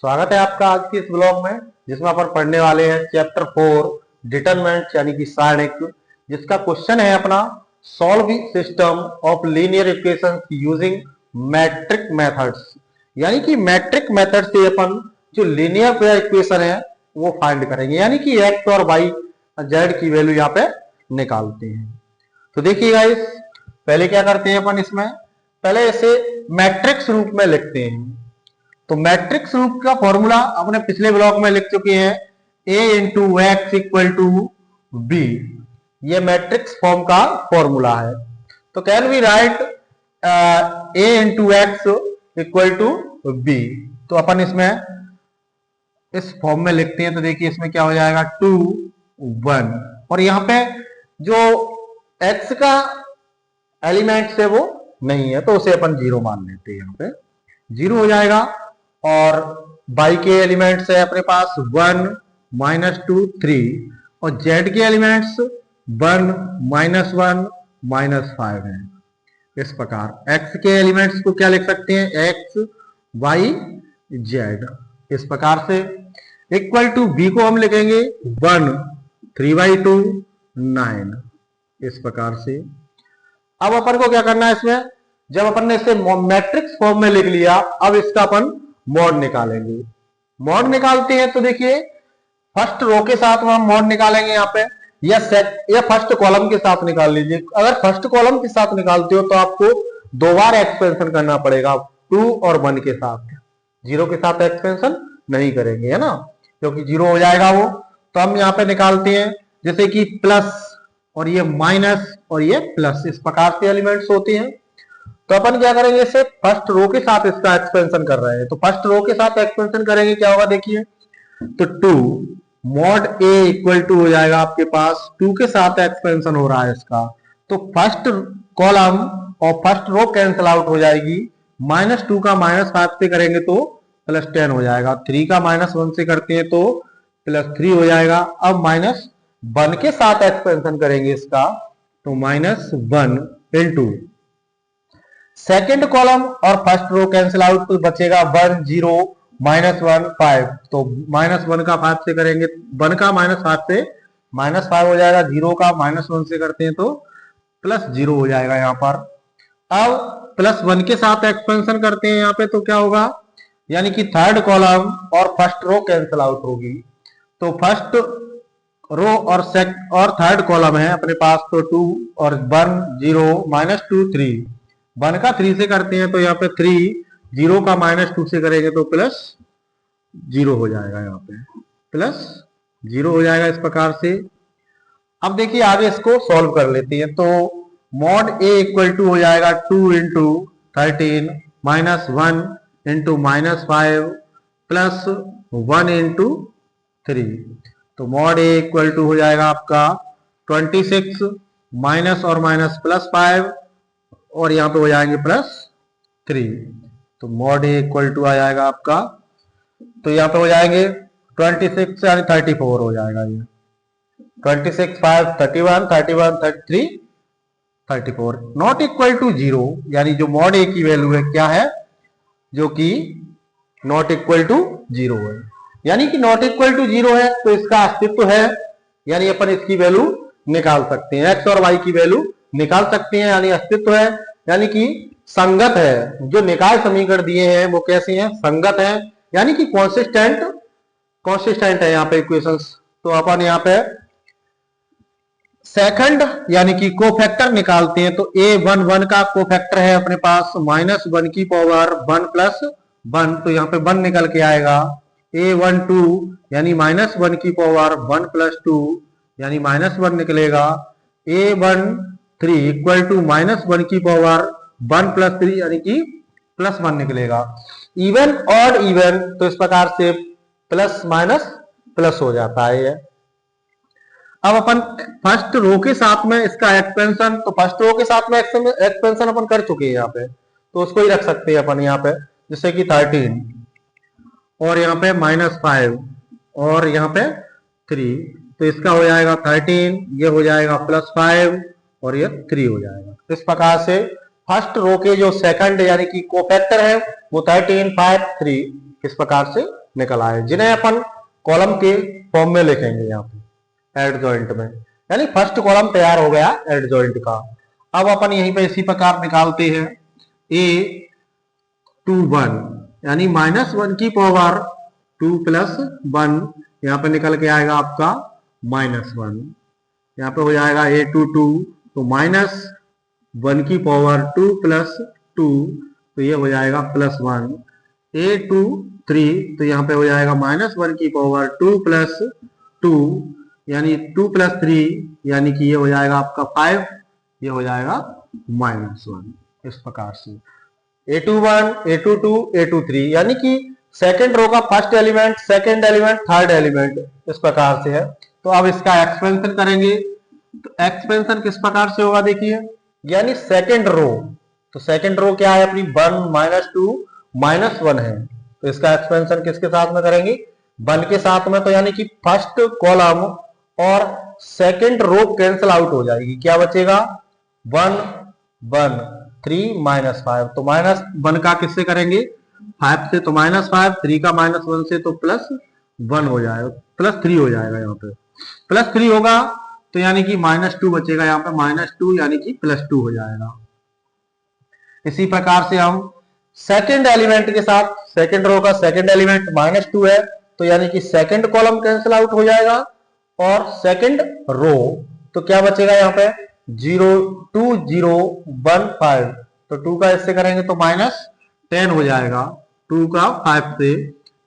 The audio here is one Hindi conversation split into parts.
स्वागत है आपका आज के इस ब्लॉग में, जिसमें अपन पढ़ने वाले हैं चैप्टर 4 डिटरमिनेंट यानी कि सारणिक, जिसका क्वेश्चन है अपना solve system of linear equations using matrix methods. यानी कि मैट्रिक मेथड से अपन जो लीनियर इक्वेशन है वो फाइंड करेंगे, यानी कि एक्स और वाई जेड की वैल्यू यहाँ पे निकालते हैं। तो देखिए गाइस, पहले क्या करते हैं अपन, इसमें पहले इसे मैट्रिक्स रूप में लिखते हैं। तो मैट्रिक्स रूप का फॉर्मूला अपने पिछले ब्लॉक में लिख चुके हैं, a into x equal to b. ये मैट्रिक्स फॉर्म का फॉर्मूला है। तो can we write a into x equal to B. तो अपन इसमें इस फॉर्म में लिखते हैं। तो देखिए इसमें क्या हो जाएगा, 2 1, और यहाँ पे जो x का एलिमेंट है वो नहीं है तो उसे अपन 0 मान लेते हैं। यहाँ पे 0 हो जाएगा। और y के एलिमेंट्स है अपने पास 1 -2 3, और z के एलिमेंट्स 1 -1 -5 है। इस प्रकार x के एलिमेंट्स को क्या लिख सकते हैं, x y z। इस प्रकार से इक्वल टू b को हम लिखेंगे 1 3/2 9। इस प्रकार से अब अपन को क्या करना है, इसमें जब अपन ने इसे मैट्रिक्स फॉर्म में लिख लिया, अब इसका अपन मॉड निकालेंगे। मॉड निकालते हैं तो देखिए फर्स्ट रो के साथ हम मॉड निकालेंगे यहाँ पे, या फर्स्ट कॉलम के साथ निकाल लीजिए। अगर फर्स्ट कॉलम के साथ निकालते हो तो आपको 2 बार एक्सपेंशन करना पड़ेगा, 2 और 1 के साथ। 0 के साथ एक्सपेंशन नहीं करेंगे, है ना, क्योंकि 0 हो जाएगा वो। तो हम यहाँ पे निकालते हैं, जैसे कि प्लस और ये माइनस और ये प्लस, इस प्रकार से एलिमेंट्स होते हैं। तो अपन क्या करेंगे, इसे फर्स्ट रो के साथ इसका एक्सपेंशन कर रहे हैं, तो फर्स्ट रो के साथ एक्सपेंशन करेंगे, क्या होगा देखिए। तो 2 मॉड a इक्वल टू हो जाएगा आपके पास, 2 के साथ एक्सपेंशन हो रहा है इसका, तो फर्स्ट कॉलम और फर्स्ट रो कैंसिल आउट हो जाएगी। -2 का -5 से करेंगे तो +10 हो जाएगा, 3 का -1 से करते हैं तो +3 हो जाएगा। अब -1 के साथ एक्सपेंशन करेंगे इसका, तो -1 इंटू सेकेंड कॉलम और फर्स्ट रो कैंसिल आउट तो बचेगा 1 0 -1 5। तो -1 का 5 से करेंगे, 1 का -5 से -5 हो जाएगा, 0 का -1 से करते हैं तो +0 हो जाएगा यहाँ पर। अब +1 के साथ एक्सपेंशन करते हैं यहाँ पे, तो क्या होगा, यानी कि थर्ड कॉलम और फर्स्ट रो कैंसिल आउट होगी। तो फर्स्ट रो और थर्ड कॉलम है अपने पास, तो 2 और 1 0 -2 3, 1 का 3 से करते हैं तो यहाँ पे 3, 0 का -2 से करेंगे तो +0 हो जाएगा, यहाँ पे +0 हो जाएगा इस प्रकार से। अब देखिए आगे इसको सॉल्व कर लेते हैं। तो मॉड a इक्वल टू हो जाएगा 2 इंटू 13 -1 इंटू -5 प्लस 1 इंटू 3। तो मॉड a इक्वल टू हो जाएगा आपका 26 माइनस और माइनस +5, और यहाँ पे हो जाएंगे +3। तो मॉड ए इक्वल टू आ जाएगा आपका, तो यहाँ पे हो जाएंगे 26 यानी 34 हो जाएगा। ये 26 5 31 31 33 34 नॉट इक्वल टू 0, यानी जो मॉड ए की वैल्यू है क्या है, जो कि नॉट इक्वल टू 0 है। यानी कि नॉट इक्वल टू 0 है तो इसका अस्तित्व है, यानी अपन इसकी वैल्यू निकाल सकते हैं, एक्स और वाई की वैल्यू निकाल सकते हैं, यानी अस्तित्व है, यानी कि संगत है। जो निकाय समीकरण दिए हैं वो कैसे हैं, संगत है, यानी कि कॉन्सिस्टेंट है यहाँ पे इक्वेशंस। तो अपन यहाँ पे सेकंड यानी कि कोफैक्टर निकालते हैं। तो a11 का कोफैक्टर है अपने पास -1 की पावर 1 + 1, तो यहाँ पे 1 निकल के आएगा। a12 यानी -1 की पावर 1 + 2 यानी -1 निकलेगा। a13 इक्वल टू -1 की पावर 1 + 3 यानी कि +1 निकलेगा। इवन और इवन तो इस प्रकार से प्लस माइनस प्लस हो जाता है। अब अपन फर्स्ट रो के साथ में इसका एक्सपेंशन, तो फर्स्ट रो के साथ में एक्सपेंशन अपन कर चुके हैं यहाँ पे, तो उसको ही रख सकते हैं अपन यहाँ पे, जैसे कि 13 और यहाँ पे -5 और यहाँ पे 3, तो इसका हो जाएगा 13, ये हो जाएगा +5 और ये 3 हो जाएगा। इस प्रकार से फर्स्ट रो के जो सेकंड यानी कि कोफैक्टर है वो 13 5 3 इस प्रकार से निकल आए, जिन्हें अपन कॉलम के फॉर्म में लिखेंगे यहाँ पे एडजॉइंट में, यानी फर्स्ट कॉलम तैयार हो गया एडजॉइंट का। अब अपन यहीं पे इसी प्रकार निकालते हैं A21 यानी -1 की पावर 2 + 1, यहाँ पे निकल के आएगा आपका -1। यहाँ पे हो जाएगा A22 तो -1 की पावर 2 + 2 तो ये हो जाएगा +1। A23 तो यहाँ पे हो जाएगा -1 की पावर 2 + 2 यानी 2 + 3 यानी कि ये हो जाएगा आपका 5, ये हो जाएगा -1। इस प्रकार से A21, A22, A23 यानी कि सेकंड रो का first element, second element, third element इस प्रकार से है। तो अब इसका एक्सपेंशन करेंगे तो एक्सपेंशन किस प्रकार से होगा देखिए, यानी सेकंड रो, तो सेकंड रो क्या है अपनी 1 -2 -1 है, तो इसका एक्सपेंशन किसके साथ में करेंगे 1 के साथ में। तो यानी कि फर्स्ट कॉलम और सेकंड रो कैंसिल आउट हो जाएगी, क्या बचेगा 1 1 3 -5, तो -1 का किससे करेंगे 5 से, तो -5, 3 का -1 से तो +1 हो जाएगा, +3 हो जाएगा, यहाँ पे +3 होगा तो यानी कि -2 बचेगा, यहाँ पे -2 यानी कि +2 हो जाएगा। इसी प्रकार से हम सेकंड एलिमेंट के साथ, सेकंड रो का सेकंड एलिमेंट -2 है तो यानी कि सेकंड कॉलम कैंसिल आउट हो जाएगा और सेकंड रो तो क्या बचेगा यहाँ पे 0 2 0 1 5, तो 2 का इससे करेंगे तो -10 हो जाएगा, 2 का 5 से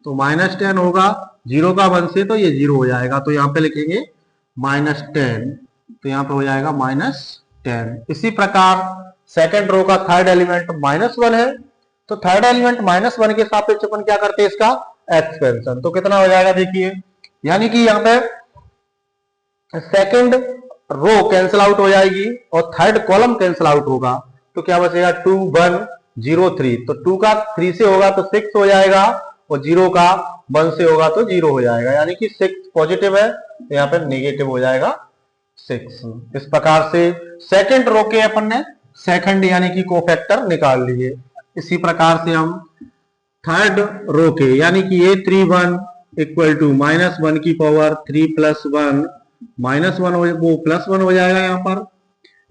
तो -10 होगा, 0 का 1 से तो ये 0 हो जाएगा, तो यहाँ पे लिखेंगे -10, तो यहाँ पे हो जाएगा -10। इसी प्रकार सेकंड रो का थर्ड एलिमेंट -1 है तो थर्ड एलिमेंट -1 के सापेक्ष अपन क्या करते हैं इसका एक्सपेंशन, तो कितना हो जाएगा देखिए, यानी कि यहाँ पे सेकंड रो कैंसिल आउट हो जाएगी और थर्ड कॉलम कैंसिल आउट होगा, तो क्या बचेगा 2 1 0 3, तो 2 का 3 से होगा तो 6 हो जाएगा और 0 का 1 से होगा तो 0 हो जाएगा, यानी कि 6 पॉजिटिव है तो यहाँ पे नेगेटिव हो जाएगा 6। इस प्रकार से सेकंड रो के अपन ने सेकंड यानी कि कोफैक्टर निकाल लिए। इसी प्रकार से हम थर्ड रो के यानी कि A31 = -1 की पावर 3 + 1 -1 वो +1 हो जाएगा यहाँ पर।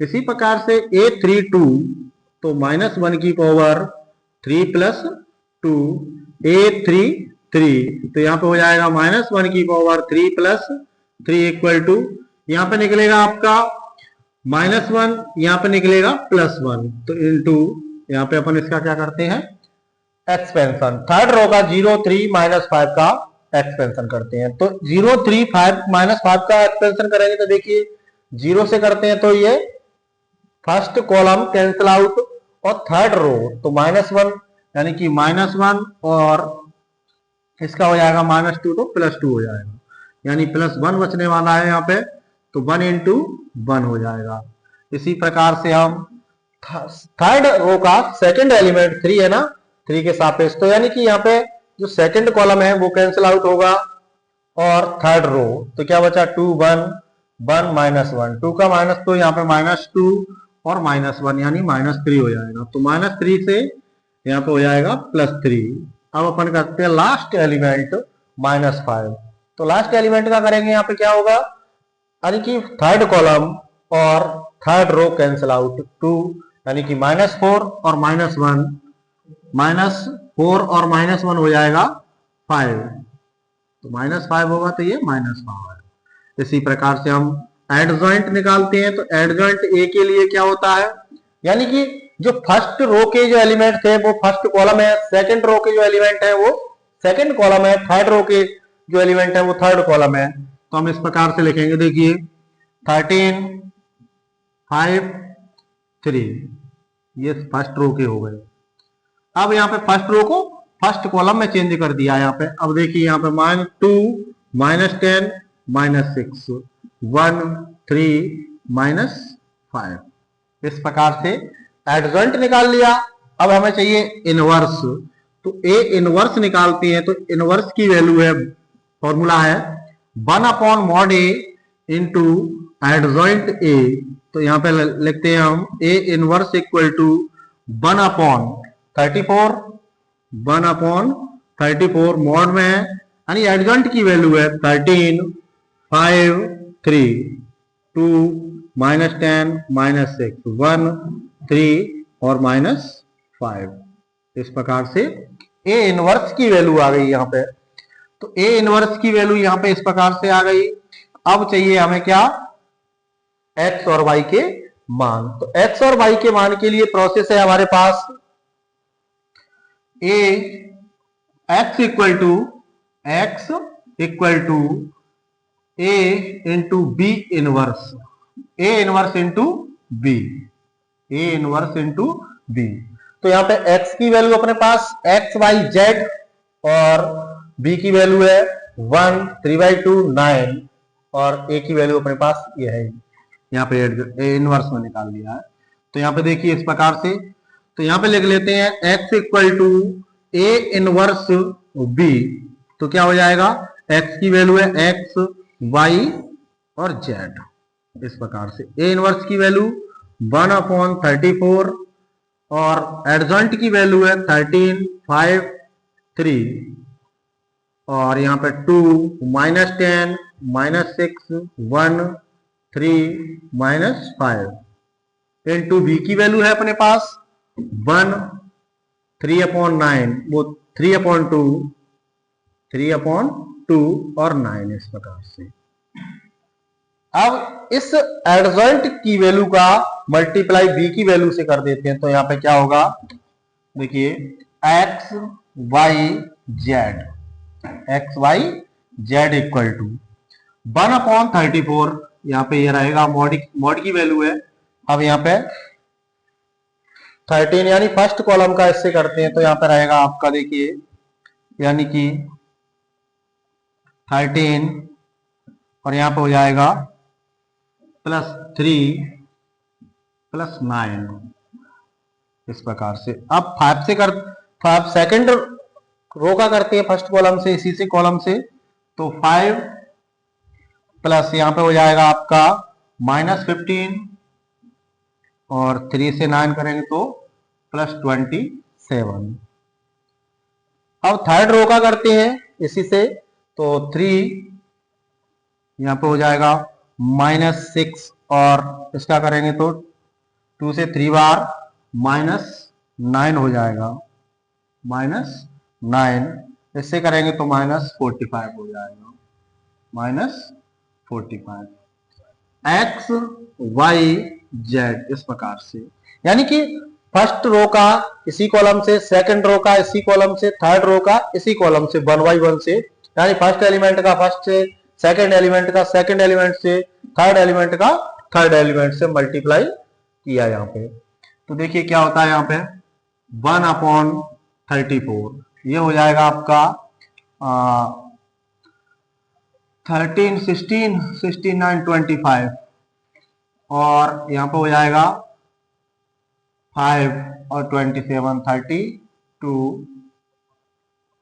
इसी प्रकार से A32 तो -1 की पावर 3 + 2, A33 तो यहाँ पे हो जाएगा -1 की पावर 3 + 3 = यहाँ पे निकलेगा आपका -1, यहाँ पे निकलेगा +1, तो इनटू यहाँ पे अपन इसका क्या करते हैं एक्सपेंशन, थर्ड रो का 0 3 -5 का एक्सपेंशन करते हैं। तो 0 3 5 -5 का एक्सपेंशन करेंगे तो देखिए 0 से करते हैं तो ये फर्स्ट कॉलम कैंसिल आउट और थर्ड रो तो -1 यानी कि -1 और इसका हो जाएगा -2 तो +2 हो जाएगा, यानी +1 बचने वाला है यहाँ पे, तो 1 × 1 हो जाएगा। इसी प्रकार से हम थर्ड रो का सेकंड एलिमेंट 3 है ना, 3 के सापेक्ष, तो यानी कि यहाँ पे जो सेकंड कॉलम है वो कैंसिल आउट होगा और थर्ड रो तो क्या बचा 2 1 1 -1, 2 का माइनस तो यहाँ पे -2 और -1 यानी -3 हो जाएगा, तो -3 से यहाँ पे हो जाएगा +3। अब अपन करते हैं लास्ट एलिमेंट -5, तो लास्ट एलिमेंट का करेंगे यहाँ पे क्या होगा, यानी कि थर्ड कॉलम और थर्ड रो कैंसिल आउट 2 यानी कि -4 और -1, -4 और -1 हो जाएगा 5, तो -5 होगा तो ये -5। इसी प्रकार से हम एडजॉइंट निकालते हैं, तो एडजॉइंट ए के लिए क्या होता है, यानी कि जो फर्स्ट रो के जो एलिमेंट थे वो फर्स्ट कॉलम है, सेकंड रो के जो एलिमेंट है वो सेकंड कॉलम है, थर्ड रो के जो एलिमेंट है वो थर्ड कॉलम है, तो हम इस प्रकार से लिखेंगे देखिए 13 5 3, ये फर्स्ट रो के हो गए। अब यहाँ पे फर्स्ट रो को फर्स्ट कॉलम में चेंज कर दिया यहाँ पे, अब देखिए यहाँ पे -2 -10 -6 1 3 -5, इस प्रकार से एडजॉइंट निकाल लिया। अब हमें चाहिए इनवर्स, तो ए इनवर्स निकालते हैं, तो इनवर्स की वैल्यू है, फॉर्मूला है 1/mod A into adjoint A, तो यहाँ पे लिखते हैं हम ए इनवर्स = 1/34 1/34 34 मॉड में है, यानी एडजॉइंट की वैल्यू है 13, 5, 3, 2, -10, -6, 1, 3 और -5। इस प्रकार से ए इनवर्स की वैल्यू आ गई यहाँ पे। तो ए इनवर्स की वैल्यू यहाँ पे इस प्रकार से आ गई। अब चाहिए हमें क्या, एक्स और वाई के मान। तो एक्स और वाई के मान के लिए प्रोसेस है हमारे पास A X equal to A into B inverse, A inverse into B, A inverse into B. तो यहां पे x की वैल्यू अपने पास एक्स वाई जेड और b की वैल्यू है 1, 3/2, 9 और a की वैल्यू अपने पास ये है, यहाँ पे ए इनवर्स में निकाल लिया है। तो यहाँ पे देखिए इस प्रकार से, तो यहाँ पे लिख लेते हैं x equal to a inverse b। तो क्या हो जाएगा, x की वैल्यू है x, y और z। इस प्रकार से ए इनवर्स की वैल्यू 1/34 और एडजॉइंट की वैल्यू है 13, 5, 3 और यहाँ पे 2, -10, -6, 1, 3, -5 इंटू बी की वैल्यू है अपने पास 1, 3/9, वो 3/2 और 9। इस प्रकार से अब इस एडजॉइंट की वैल्यू का मल्टीप्लाई बी की वैल्यू से कर देते हैं। तो यहाँ पे क्या होगा, देखिए x Y z equal to 1/34, यहाँ पे ये रहेगा मॉड की वैल्यू है। अब यहाँ पे 13 यानी फर्स्ट कॉलम का इससे करते हैं, तो यहाँ पे रहेगा आपका देखिए यानी कि 13 और यहाँ पे हो जाएगा +3 +9। इस प्रकार से अब 5 सेकंड रो का करते हैं फर्स्ट कॉलम से, इसी से कॉलम से। तो 5 प्लस यहाँ पे हो जाएगा आपका -15 और 3 से 9 करेंगे तो +27। अब थर्ड रो का करते हैं इसी से, तो 3 यहाँ पे हो जाएगा -6 और इसका करेंगे तो 2 से 3 बार -9 हो जाएगा, -9 इससे करेंगे तो -45 हो जाएगा, -45 एक्स वाई जेड। इस प्रकार से यानी कि फर्स्ट रो का इसी कॉलम से, सेकंड रो का इसी कॉलम से, थर्ड रो का इसी कॉलम से 1 by 1 से, यानी फर्स्ट एलिमेंट का फर्स्ट से, सेकंड एलिमेंट का सेकंड एलिमेंट से, थर्ड एलिमेंट का थर्ड एलिमेंट से मल्टीप्लाई किया यहाँ पे। तो देखिए क्या होता है यहाँ पे 1/34, ये हो जाएगा आपका 13, 16, 9, 25 और यहाँ पे हो जाएगा 5 और 27, 32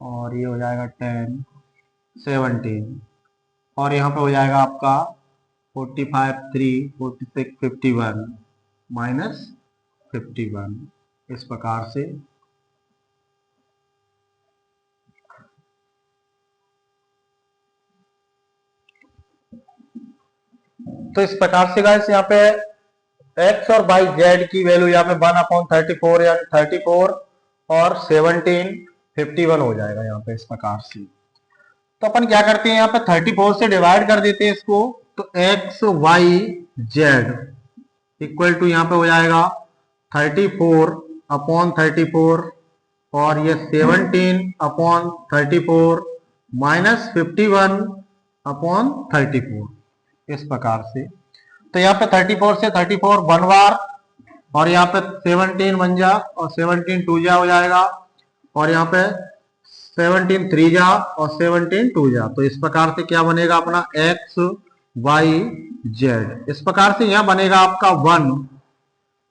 और ये हो जाएगा 10, 17 और यहाँ पे हो जाएगा आपका 45, 3, 46, 51 -51। इस प्रकार से तो इस प्रकार से गाइस यहाँ पे एक्स और वाई जेड की वैल्यू यहाँ पे 1/34 या 34 और 17, 51 हो जाएगा यहाँ पे इस प्रकार से। तो अपन क्या करते हैं यहाँ पे 34 से डिवाइड कर देते हैं इसको, तो x Y z equal to यहाँ पे हो जाएगा 34/34 और ये 17/34 -51/34 इस प्रकार से। तो यहाँ पे 34 से 34 1 बार और यहाँ पे 17 1 जा और 17 2 जा हो जाएगा और यहाँ पे 17 3 जा और 17 2 जा। तो इस प्रकार से क्या बनेगा अपना एक्स वाई जेड। इस प्रकार से यहाँ बनेगा आपका 1,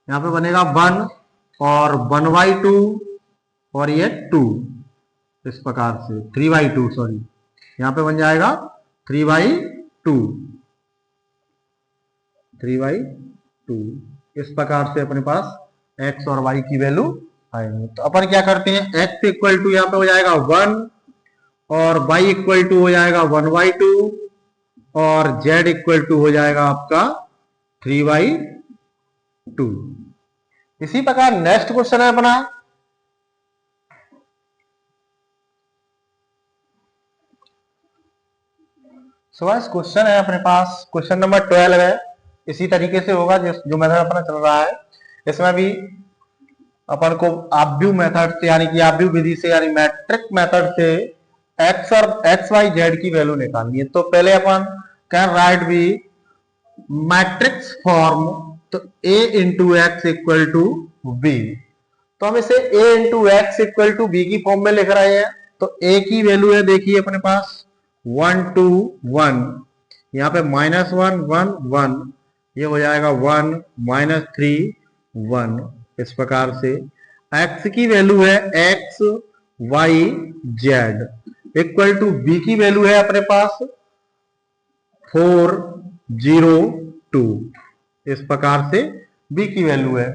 यहाँ पे बनेगा 1 और 1/2 और ये 2 इस प्रकार से 3/2 सॉरी, यहाँ पे बन जाएगा 3/2 इस प्रकार से अपने पास x और y की वैल्यू आएंगे। तो अपन क्या करते हैं x इक्वल टू यहाँ पे हो जाएगा 1 और y इक्वल टू हो जाएगा 1/2 और z इक्वल टू हो जाएगा आपका 3/2। इसी प्रकार नेक्स्ट क्वेश्चन है अपना इस क्वेश्चन है अपने पास क्वेश्चन नंबर 12 है। इसी तरीके से होगा जो मेथड अपना चल रहा है। इसमें भी अपन को आव्यूह मेथड से यानी कि आव्यूह विधि से यानी मैट्रिक मेथड से एक्स और एक्स वाई जेड की वैल्यू निकालनी है। तो पहले अपन can write be matrix form, तो a into x equal to B. तो हम इसे a into x equal to B की फॉर्म में लिख रहे हैं। तो a की वैल्यू है देखिए अपने पास 1 2 1, यहाँ पे -1 1 1, ये हो जाएगा 1 -3 1। इस प्रकार से x की वैल्यू है x y z equal to b की वैल्यू है अपने पास 4 0 2। इस प्रकार से b की वैल्यू है।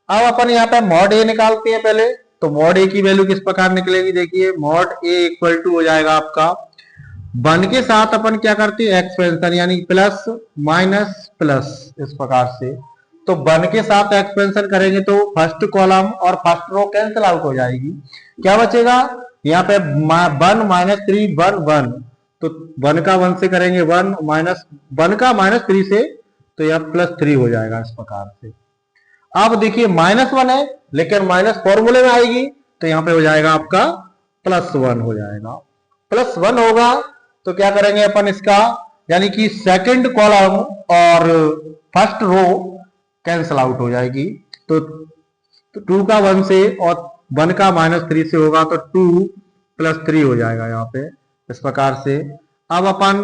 अब अपन यहाँ पे मॉड a निकालते हैं पहले। तो मॉड a की वैल्यू किस प्रकार निकलेगी देखिए, मॉड a इक्वल टू हो जाएगा आपका 1 के साथ अपन क्या करते हैं एक्सपेंशन यानी प्लस माइनस प्लस, इस प्रकार से। तो 1 के साथ एक्सपेंशन करेंगे तो फर्स्ट कॉलम और फर्स्ट रो कैंसिल आउट हो जाएगी। क्या बचेगा यहाँ पे 1 -3 1 1, तो 1 का 1 से करेंगे 1 का -3 से, तो यह +3 हो जाएगा इस प्रकार से। अब देखिए -1 है लेकिन माइनस फॉर्मूले में आएगी, तो यहाँ पे हो जाएगा आपका +1 हो जाएगा। +1 होगा तो क्या करेंगे अपन इसका यानी कि सेकंड कॉलम और फर्स्ट रो कैंसिल आउट हो जाएगी। तो 2 का 1 से और 1 का -3 से होगा तो 2 + 3 हो जाएगा यहाँ पे इस प्रकार से। अब अपन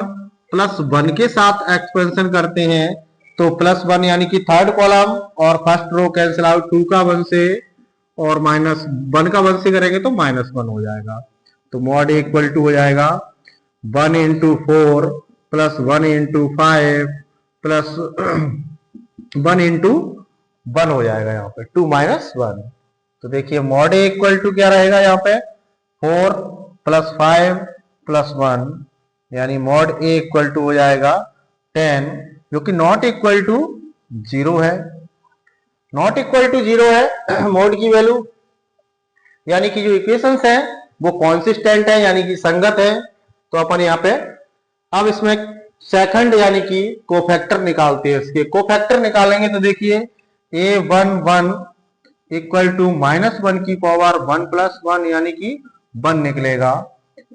+1 के साथ एक्सपेंशन करते हैं तो +1 यानी कि थर्ड कॉलम और फर्स्ट रो कैंसिल आउट, 2 का 1 से और -1 का 1 से करेंगे तो -1 हो जाएगा। तो मॉड a इक्वल टू हो जाएगा 1 × 4 + 1 × 5 प्लस 1 × 1 हो जाएगा यहाँ पे 2 - 1। तो देखिए मॉड a इक्वल टू क्या रहेगा यहाँ पे 4 + 5 + 1 यानी मॉड a इक्वल टू हो जाएगा 10, जो कि नॉट इक्वल टू 0 है। नॉट इक्वल टू 0 है मॉड की वैल्यू, यानी कि जो इक्वेशंस है वो कॉन्सिस्टेंट है यानी कि संगत है। तो अपन यहाँ पे अब इसमें सेकंड यानी कि कोफैक्टर निकालते हैं। इसके कोफैक्टर निकालेंगे तो देखिए a11 इक्वल टू -1 की पावर 1 + 1 यानी कि 1 निकलेगा।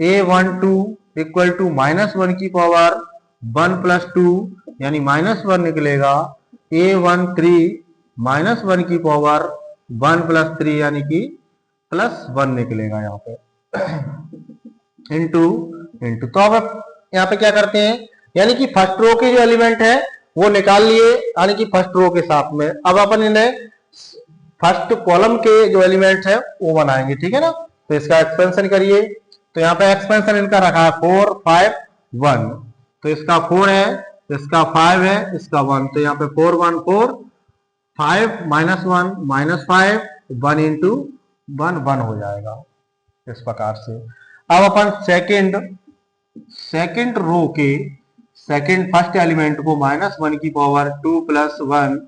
a12 इक्वल टू -1 की पावर 1 + 2 यानी -1 निकलेगा। a13 -1 की पावर 1 + 3 यानी कि +1 निकलेगा यहाँ पे इंटू। तो अब यहाँ पे क्या करते हैं यानी कि फर्स्ट रो के जो एलिमेंट है वो निकाल लिए यानी कि फर्स्ट रो के साथ में। अब अपन इन्हें फर्स्ट कॉलम के जो एलिमेंट है वो बनाएंगे, ठीक है ना। तो इसका एक्सपेंशन करिए। तो यहाँ पे एक्सपेंशन इनका रखा है 4 5 1, तो इसका 4 है, इसका 5 है, इसका 1, तो यहाँ पे 4 1 4 5 -1 -5 1 × 1 1 हो जाएगा इस प्रकार से। अब अपन सेकंड रो के सेकंड फर्स्ट एलिमेंट को -1 की पावर 2 + 1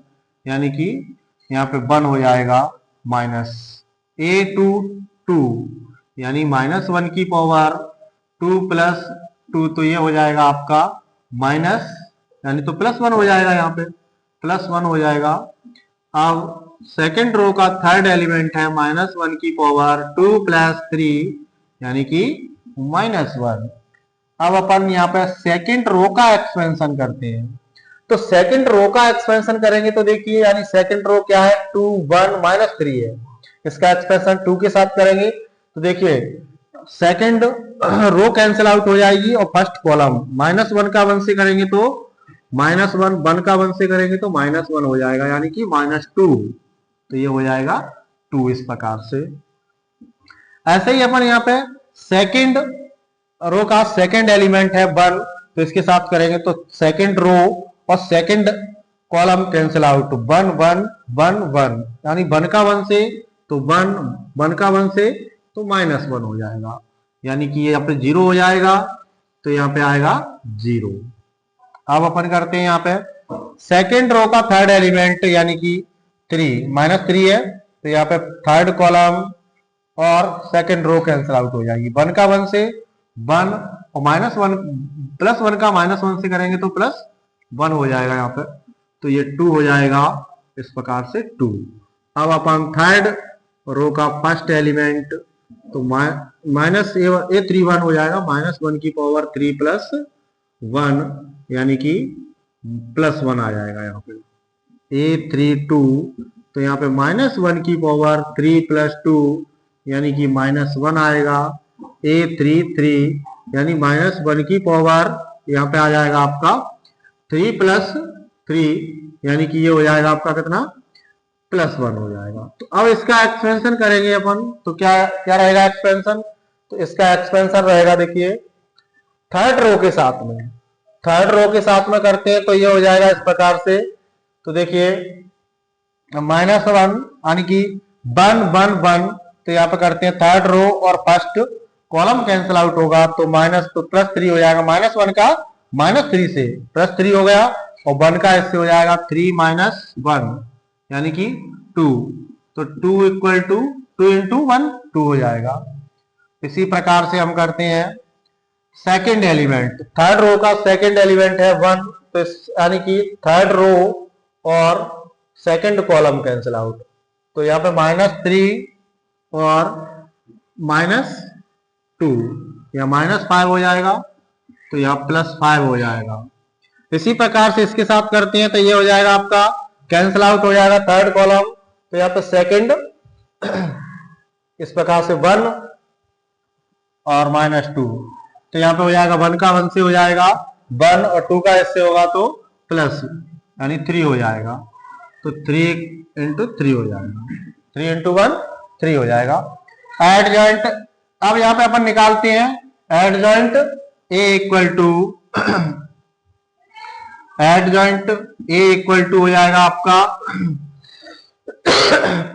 यानी कि यहाँ पे 1 हो जाएगा -a22 यानी -1 की पावर 2 + 2, तो ये हो जाएगा आपका माइनस यानी तो +1 हो जाएगा, यहाँ पे +1 हो जाएगा। अब सेकंड रो का थर्ड एलिमेंट है -1 की पावर 2 + 3 यानी कि -1। अब अपन यहाँ पे सेकंड रो का एक्सपेंशन करते हैं। तो सेकंड रो का एक्सपेंशन करेंगे तो देखिए यानी सेकंड रो क्या है 2 1 -3 है, इसका एक्सपेंशन 2 के साथ करेंगे तो देखिए सेकंड रो कैंसिल आउट हो जाएगी और फर्स्ट कॉलम -1 का 1 से करेंगे तो -1 1 का 1 से करेंगे तो -1 हो जाएगा यानी कि -2, तो ये हो जाएगा 2 इस प्रकार से। ऐसे ही अपन यहाँ पे सेकंड रो का सेकंड एलिमेंट है 1, तो इसके साथ करेंगे तो सेकंड रो और सेकंड कॉलम कैंसिल आउट 1 1 1 1 यानी 1 का 1 से तो 1 1 का 1 से तो -1 हो जाएगा यानी कि ये यहाँ पे 0 हो जाएगा, तो यहाँ पे आएगा 0। अब अपन करते हैं यहाँ पे सेकेंड रो का थर्ड एलिमेंट यानी कि 3 -3 है, तो यहाँ पे थर्ड कॉलम और सेकेंड रो कैंसिल आउट हो जाएगी। 1 का 1 से 1 और -1 +1 का -1 से करेंगे तो +1 हो जाएगा यहाँ पे, तो ये 2 हो जाएगा इस प्रकार से 2। अब अपन थर्ड रो का फर्स्ट एलिमेंट तो -A31 हो जाएगा, -1 की पावर 3 + 1 यानी कि +1 आ जाएगा यहाँ पे A32, तो यहाँ पे -1 की पावर 3 + 2 यानी कि -1 आएगा। A33 यानी -1 की पावर यहाँ पे आ जाएगा आपका 3 + 3 यानी कि ये हो जाएगा आपका कितना +1 हो जाएगा। तो अब इसका एक्सपेंशन करेंगे अपन, तो क्या क्या रहेगा एक्सपेंशन, तो इसका एक्सपेंशन रहेगा देखिए थर्ड रो के साथ में, थर्ड रो के साथ में करते हैं तो ये हो जाएगा इस प्रकार से। तो देखिए -1 यानी कि 1 1 1, तो यहाँ पे करते हैं थर्ड रो और फर्स्ट कॉलम कैंसिल आउट होगा, तो माइनस तो +3 हो जाएगा, -1 का -3 से +3 हो गया और 1 का इससे हो जाएगा 3 - 1 यानी कि 2, तो 2 = 2 × 1 2 हो जाएगा। इसी प्रकार से हम करते हैं सेकेंड एलिमेंट, थर्ड रो का सेकेंड एलिमेंट है 1, तो यानी कि थर्ड रो और सेकेंड कॉलम कैंसिल आउट, तो यहाँ पे -3 और -2 या -5 हो जाएगा, तो यहाँ +5 हो जाएगा। इसी प्रकार से इसके साथ करते हैं तो ये हो जाएगा आपका कैंसिल आउट हो जाएगा थर्ड कॉलम, तो यहाँ पे सेकेंड इस प्रकार से 1 और -2, तो यहाँ पे हो जाएगा 1 का 1 से हो जाएगा 1 और 2 का इससे होगा तो प्लस यानी 3 हो जाएगा, तो 3 × 3 हो जाएगा, 3 × 1 3 हो जाएगा। एडजॉइंट अब यहाँ पे अपन निकालते हैं एडजॉइंट एडजॉइंट A हो जाएगा आपका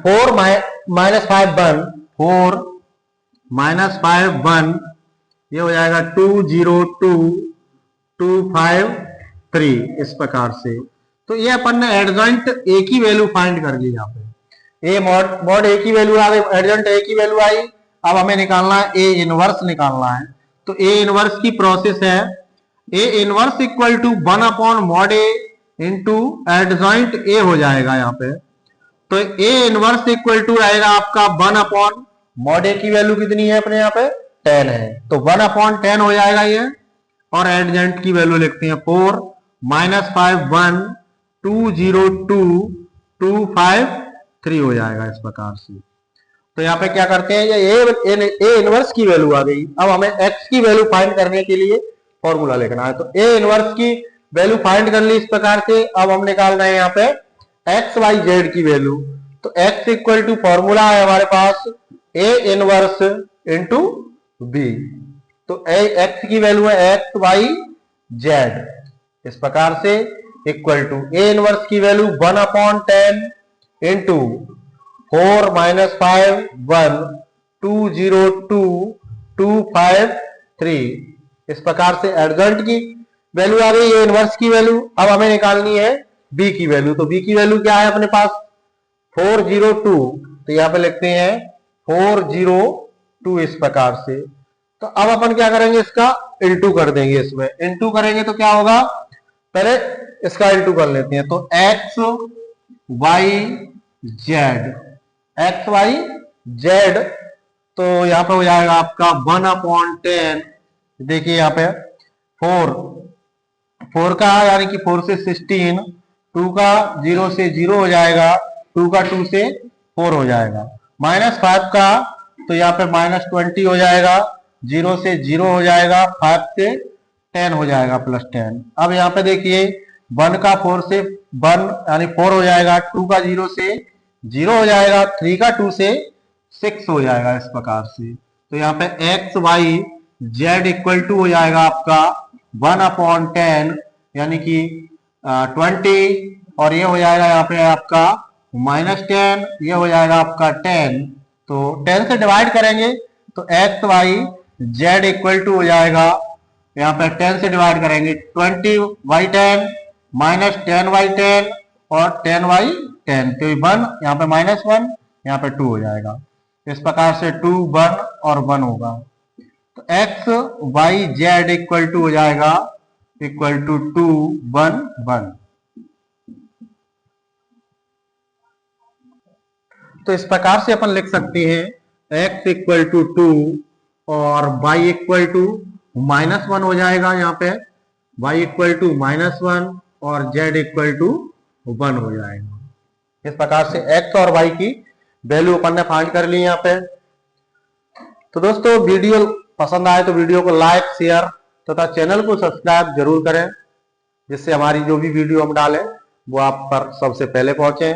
4 - 5 1 4 - 5 1, ये हो जाएगा 2 0 2 2 5 3 इस प्रकार से। तो ये अपन ने एडजॉइंट A की वैल्यू फाइंड कर ली, यहाँ पे A मॉड A की वैल्यू आ गई, एडजॉइंट A की वैल्यू आई। अब हमें निकालना है A इनवर्स निकालना है, तो A इनवर्स की प्रोसेस है A inverse = 1/mod A into adjoint A हो जाएगा यहाँ पे, तो A इनवर्स = रहेगा आपका 1/mod A की वैल्यू कितनी है अपने यहाँ पे 10 है, तो 1/10 हो जाएगा ये, और एडजॉइंट की वैल्यू लिखते हैं 4 - 5 1 2 0 2 2 5 3 हो जाएगा इस प्रकार से। तो यहाँ पे क्या करते हैं, ये A इनवर्स की वैल्यू आ गई। अब हमें X की वैल्यू फाइंड करने के लिए फॉर्मूला लिखना है, तो A इनवर्स की वैल्यू फाइंड कर ली इस प्रकार से। अब हम निकालना है यहाँ पे X Y Z की वैल्यू, तो X = फॉर्मूला है हमारे पास A इनवर्स × B, तो X की वैल्यू है X Y Z इस प्रकार से इक्वल टू A इनवर्स की वैल्यू 1/10 इंटू 4 - 5 1 2 0 2 2 5 3 इस प्रकार से एडजॉइंट की वैल्यू आ गई, A इनवर्स की वैल्यू। अब हमें निकालनी है B की वैल्यू, तो B की वैल्यू क्या है अपने पास 402, तो यहाँ पे लिखते हैं 402 इस प्रकार से। तो अब अपन क्या करेंगे, इसका इंटू कर देंगे, इसमें इंटू करेंगे तो क्या होगा, पहले इसका इंटू कर लेते हैं, तो X Y Z तो यहाँ पे हो जाएगा आपका 1/10, देखिए यहाँ पे 4 का यानी कि 4 से 16, 2 का 0 से 0 हो जाएगा, 2 का 2 से 4 हो जाएगा, -5 का तो यहाँ पे -20 हो जाएगा, 0 से 0 हो जाएगा, 5 से 10 हो जाएगा +10। अब यहाँ पे देखिए 1 का 4 से 1 यानी 4 हो जाएगा, 2 का 0 से 0 हो जाएगा, 3 का 2 से 6 हो जाएगा इस प्रकार से। तो यहाँ पे X Y Z = हो जाएगा आपका 1/10 यानी कि 20, और ये हो जाएगा यहाँ पे आपका -10, ये हो जाएगा आपका 10, तो 10 से डिवाइड करेंगे तो X Y z equal to हो जाएगा, यहाँ पे 10 से डिवाइड करेंगे 20/10 माइनस 10/10 और 10/10, तो 1 यहाँ पे -1, यहाँ पे 2 हो जाएगा। इस प्रकार से 2 1 और 1 होगा, तो x y z equal to हो जाएगा इक्वल टू 2 1 1। तो इस प्रकार से अपन लिख सकते हैं x इक्वल टू 2 और y इक्वल टू -1 हो जाएगा, यहाँ पे y इक्वल टू -1 और z इक्वल टू 1 हो जाएगा। इस प्रकार से x और y की वैल्यू अपन ने फाइंड कर ली यहाँ पे। तो दोस्तों वीडियो पसंद आए तो वीडियो को लाइक शेयर तथा चैनल को सब्सक्राइब जरूर करें, जिससे हमारी जो भी वीडियो हम डालें वो आप पर सबसे पहले पहुंचे।